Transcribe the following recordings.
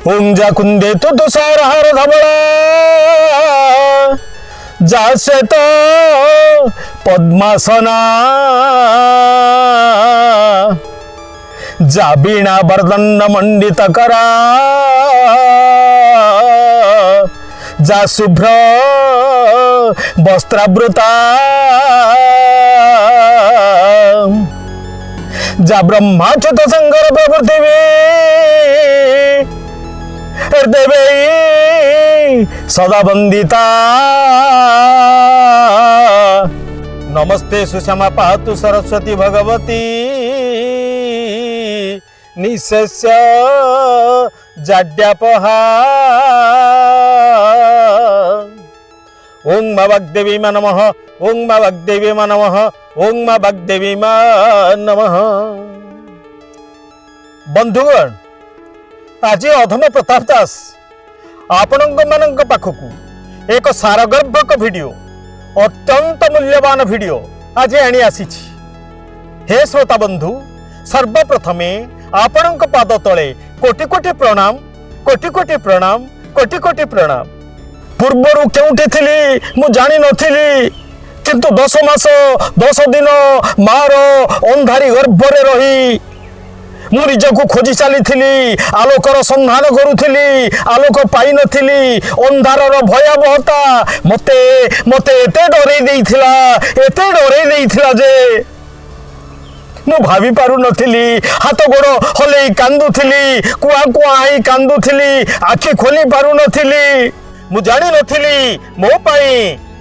ओंजा कुंदे तो तुषार हार धवला जासे तो पद्मासना जा बीणा बरदंड मंडित करा जा शुभ्र वस्त्रावृता जा ब्रह्माच्युत शंकर प्रभृति देवे सदा वंदिता नमस्ते सुषमा पातु सरस्वती भगवती निशस्य जाड्यापहा ओं मा वाग्देवी नमः ओं मा वाग्देवी नमः ओं मा वाग्देवी नमः। बंधुगण आज अधम प्रताप दास आपण मानक पाखकू एक सारगर्भक वीडियो अत्यंत मूल्यवान वीडियो आज आनी आसी। हे श्रोता बंधु सर्वप्रथमे आपण पाद तले कोटि कोटि प्रणाम कोटि कोटि प्रणाम कोटि कोटि प्रणाम। पूर्वर केउठी थिली मु जानि नथिली किंतु 10 मास 10 दिन मार अंधारी गर्भरे रही मु निजको खोजी चली आलोकर संधान करुली आलोक पाई नथिली अंधारर भयावहता मते मते एते डरे देइथिला जे मु भाभी पारु नथिली हाथ गोड़ हले कांदुथिली कुआ कुआ आई कांदुथिली आखि खोली पारु नथिली मु जानि नथिली मो पाई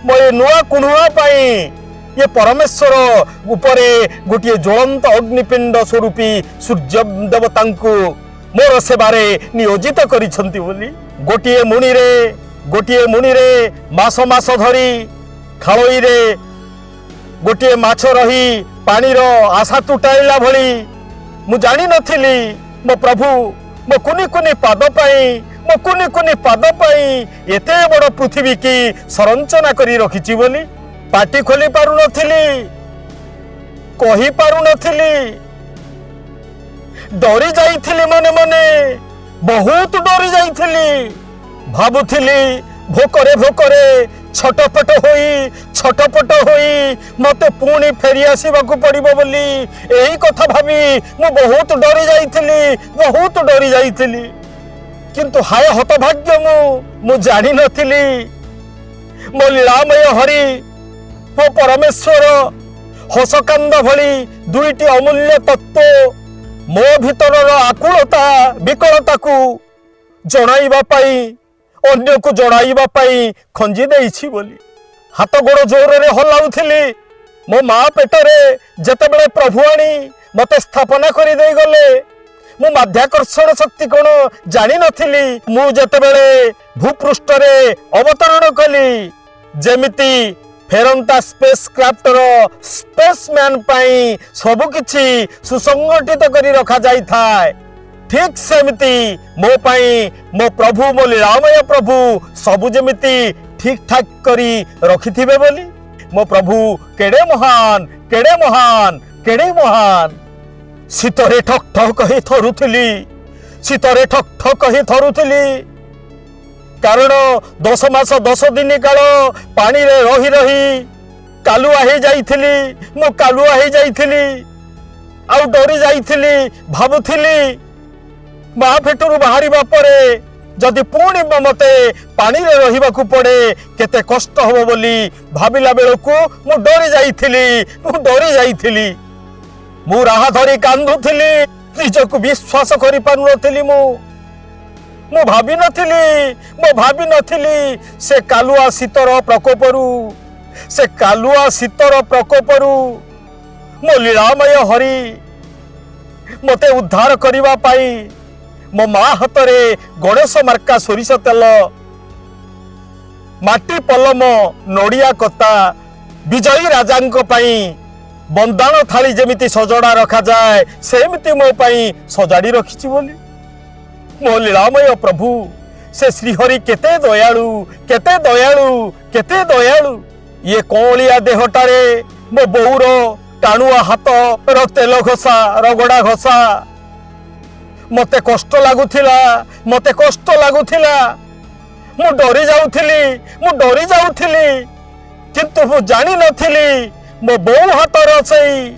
मो नुआ कुणुआ पाई ये परमेश्वर उपरे गोटे ज्वलंत अग्निपिंड स्वरूपी सूर्य देवता मोर सेवारे नियोजित करिसंती बोली गोटे मुनि रे मास मास धरी खालोई रे गोटे माछ रही पानी रो आशा तुटाइला भली मु जानि नथिली मो प्रभु मो कुनी कुनी पाद पाई एते बड़ पृथ्वी की संरचना करी रखिची बोली पाटी खोली पारु नथिली कही पारु नथिली डरी जाइथिली मने मने बहुत डरी जाइथिली भाबुथिली भोकरे छटपट होई मते पुणी फेरी आसीबाकू पड़िबो बोली एही कथा भाबी मु बहुत डरी जाइथिली किंतु हाय हतभाग्य मु जानि नथिली मो लीलामय हरि मो परमेश्वर हसकांद भली दुईटी अमूल्य तत्व मो भीतर आकुलता विकलता को जणाइबा पाई अन्य को जणाइबा पाई खंजी देइछि बोली हाथ गोड़ जोर रे हलाउथिली मो माँ पेटरे जेतेबेले प्रभु आनी मते स्थापना करि देई गले मु माध्याकर्षण शक्ति कोन जानि नथिली मु जेतेबेले भूपृष्ठ रे अवतरण कली जेमिति फेरंता स्पेस क्राफ्टर स्पेसमैन पाई सब किछि सुसंगठित करी रखा जाई थाए ठीक सेमिति मो पाई मो प्रभु मो लीलामय प्रभु सबु जेमिति ठीक ठाक करी रखिथिबे बोली मो प्रभु केड़े महान शीतरे ठक ठक ही थरुथिली कारण 10 मास 10 दिन काल पानी रे रही कालुआ ही जाइथिली आउ डरी जाइथिली भाबुथिली माँ पेटरू बाहरिबा परे जदि पुणी मते पानी रे रहिबाकू पड़े केते कष्ट हबो बोली भाबिला बेलकू मु डरी जाइथिली मु राहा धरी कांदुथिली निजको विश्वास करि पारु नथिली मु भाबी नथिली से कालुआ शीतर प्रकोपरू मो लीलामय हरि मते उद्धार करिबा पाई मो माँ हाथरे गणेश मार्का सोरिष तेल माटी पलम नड़िया कता विजयी राजांको पाई बंदाण थाली जेमिति सजड़ा रखा जाए सेमिति मो पाई सजाड़ी रखिछि बोली मो लीलामय प्रभु से श्रीहरि केते दयालु ये कौलिया देहटारे मो बोउर टाणुआ हाथ तेल घसा रगड़ा घसा मते कष्ट लागुथिला मते कष्ट लागुथिला मु डरी जाउथिली किंतु मु जानी नथिली मो बोउ हातर सेई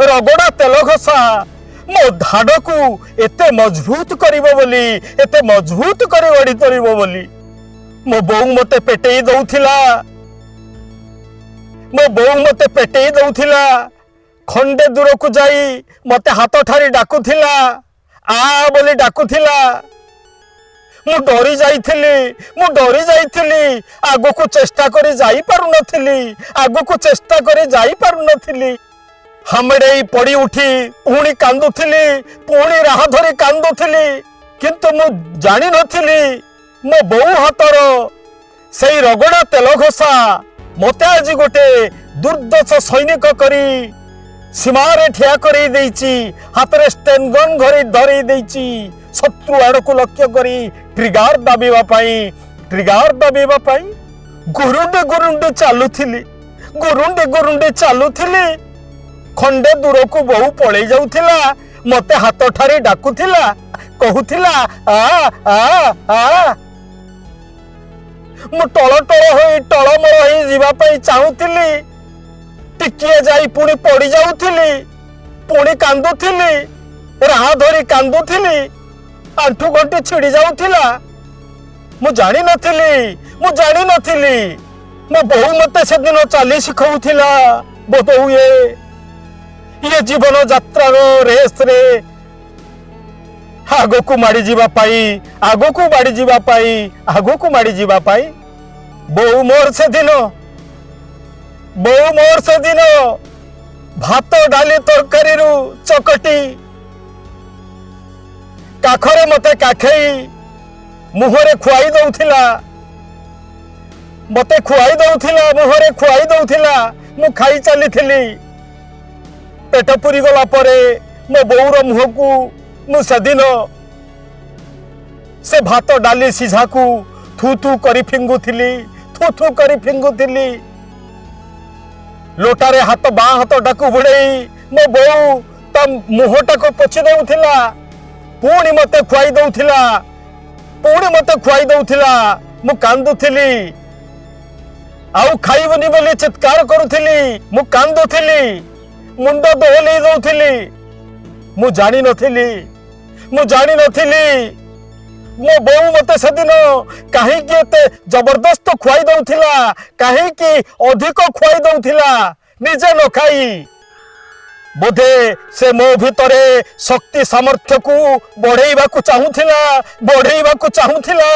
रगड़ा तेल घसा मो धाड़ को एते मजबूत करिवो बोली एते मजबूत करि वडी तरिवो बोली मो बोउ मते पेटेई दउथिला मो बोउ मते पेटेई दउथिला खंडे दूर को जाई मते हाथ ठारी डाकुथिला आ बोली डाकुथिला मु डरी जाइथिली आगो को चेष्टा करी जाई पारु नथिली आगो को चेष्टा करी जाई पारु नथिली हामेडे पड़ी उठी पुणी कांदुथिली पुणी राह धरी कांदुथिली किंतु मु जानी नथिली मो बोउ हातर सेई रगड़ा तेल घसा मते आज गोटे दुर्दश सैनिक करी सीमारे ठिया करी देइची हातरे स्टेन गन घरी धरी देइची शत्रु आड़ को लक्ष्य करी ट्रिगार दाबीबा पाई गुरुंडे चालुथिली खंडे दूर को बहु पळेई जाउथिला मते हाथ ठारी डाकुथिला कहूथिला आ आ आ मु टळमळ होई जीवा पई चाहुथिली टिकिए जाई पुणी पड़ी जाउथिली पुणी कांदुथिली राह धरी कांदुथिली आंठू गंठी छिड़ी जाउथिला मु जानी नथिली मो बहु मते से दिन चाली सिखौथिला बोधौ ये जीवन यात्रा रेस रे आगो को माड़ी जीवा पाई बहु मोर से दिन भात डाली तरकारी रु चकटी काखरे मते काखई मुहरे खुआई दउथिला मु खाई चली पेट पुरी गला परे मो बोउर मुह को मु सेदिन से भात डाली सीझा को थू थू करी फिंगुथिली लोटारे हाथ बा हाथ डाकू बुड़ेई मो बोउ ता मुहटा को पोछि देउथिला पुणी मते खुआई दउथिला मु कांदुथिली आउ खाइबनी बोली चित्कार करुथिली मु कांदुथिली मुंड दोहलेई दउथिली मु जानी नथिली मो बोउ मते सेदिन काहे कि एते जबरदस्त खुआई दउथिला काहे कि अधिक खुआई दउथिला निजे न खाई बोधे से मो भितरे शक्ति सामर्थ्य को बढ़ेइबा को चाहूथिला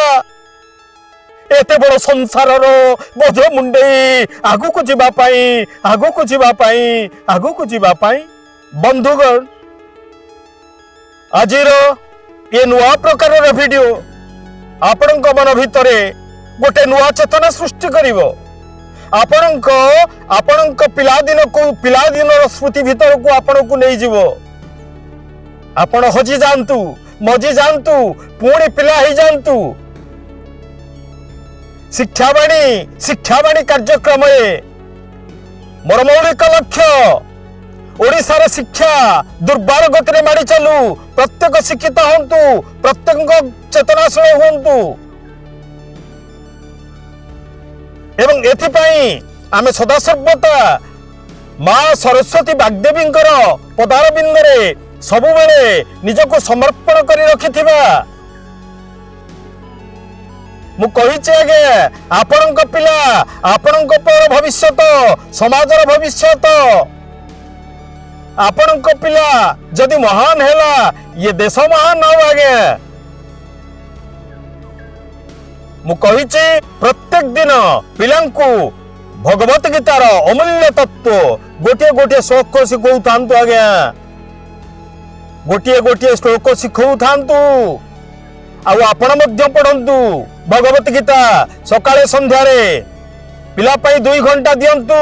एते बड़ संसार रो बोझ मुंडे आगु को जीवा पाई बंधुगण आजिर ये नुआ प्रकार वीडियो आपण मन भितर गोटे नुआ चेतना सृष्टि करिवो आपण पिलादिन स्मृति भीतर को आपण को नहीं जीवो आपण हजी जानतु मजी जानतु पुणी पिला ही जानतु शिक्षावाणी कार्यक्रम मोर मौलिक लक्ष्य ओडिशार शिक्षा दुर्बार गति माड़ी चलू प्रत्येक शिक्षित हंतु प्रत्येक चेतनाशील हंतु एवं एथिपाई आमे सदा सर्वदा माँ सरस्वती वाग्देवी पदारबिंदरे सबु बेले निजको समर्पण करी रखिथिबा मु कहिचे आगे आपणक पिला आपणक पर भविष्यत समाजर भविष्यत आपणक पिला जदि महान हैला ये देश महान हो आगे मु कहिचे प्रत्येक दिन पिलांकु भगवत गीतार अमूल्य तत्व गोटे गोटे श्लोक शिखौ थांतु आगे गोटे गोटे श्लोक शिखौ थांतु आउ आपण मध्य पढ़ंतु भगवत गीता सकाळे संध्यारे पिला पई 2 घंटा दियंतु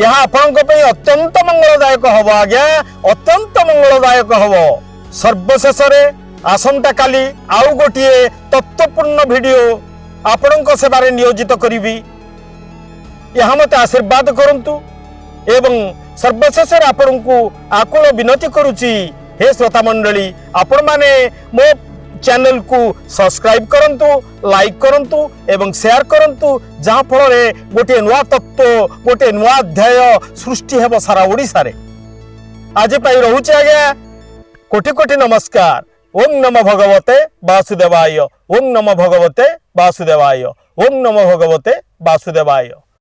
यह आपन को पई अत्यंत मंगलदायक हबो आज्ञा अत्यंत मंगलदायक हबो सर्वशेष रे आसंता काली आउ गोटिए तत्वपूर्ण वीडियो आपन को सेवा रे नियोजित करिवि यह मते आशीर्वाद करंतु एवं सर्वशेष रे आपन को आकुल विनती करूची हे श्रोता मंडली आपण माने मो चैनल को सब्सक्राइब करंतु लाइक करंतु एवं शेयर करंतु जहाँ फल गोटे नुआ तत्व गोटे नुआ अध्याय सृष्टि हेब सारा ओडिशा रे आज पाई रहुचे आज्ञा कोटि कोटि नमस्कार। ओम नमो भगवते वासुदेवाय ओम नमो भगवते वासुदेवाय ओम नमो भगवते वासुदेवाय।